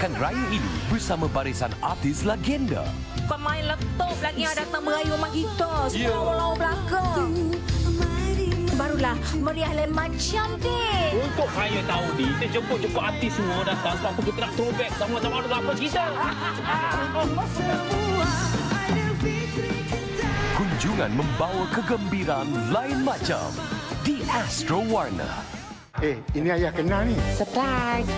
meriahkan raya ini bersama barisan artis legenda. Kau main laptop lagi yang datang merayu rumah kita. Semua orang belakang. Barulah meriah lain macam deh. Untuk raya tahun ni, kita jemput artis semua datang sebab kita nak throwback sama-sama dengan apa kita. Kunjungan membawa kegembiraan lain macam di Astro Warna. Ini ayah kenal ni. Surprise.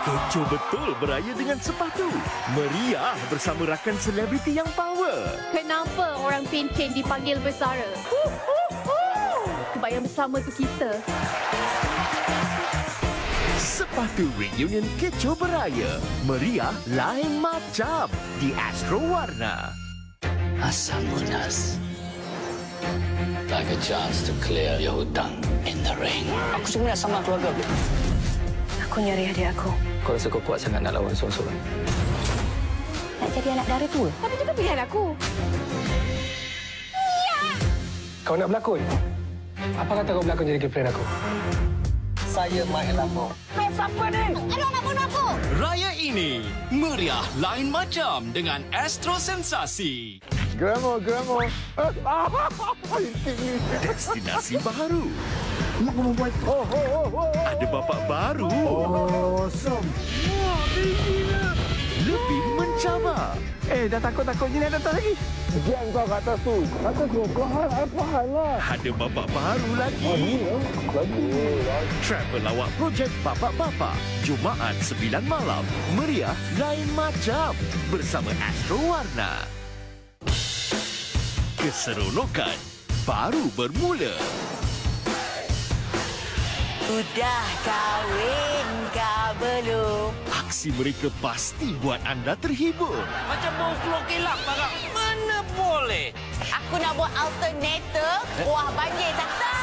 Kecoh betul beraya dengan sepatu. Meriah bersama rakan selebriti yang power. Kenapa orang Pintin dipanggil bersara? Kebayang bersama tu kita. Sepatu reunion kecoh beraya. Meriah lain macam di Astro Warna. Asam Munas. Like a chance to clear your hutang in the ring. Aku sebenarnya sama keluarga aku. Aku nyari adik aku. Kau rasa kau kuat sangat nak lawan seorang-seorang? Nak jadi anak dara tua. Tapi juga pilihan aku. Kau nak berlakon? Apa kata kau berlakon jadi girlfriend aku? Saya main lapor. Kau siapa ni? Aduh, nak bunuh aku. Raya ini, meriah lain macam dengan Astro Sensasi. Glamour. Destinasi baru. Ada bapak baru. Awesome. Lebih mencabar. Dah takut-takut ni nak datang lagi. Diam kau kat atas tu. Atas tu. Apa hal lah? Ada bapak baru lagi. Travel lawak projek Bapak-Bapak. Jumaat 9 malam. Meriah lain macam. Bersama Astro Warna. Keseronokan baru bermula. Sudah kahwin kah belum? Aksi mereka pasti buat anda terhibur. Macam bau keluar kelak, barang. Mana boleh? Aku nak buat alternator. Wah, banjir satu.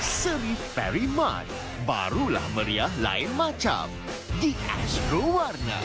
Seri Fairy Mart. Barulah meriah lain macam. Di Astro Warna.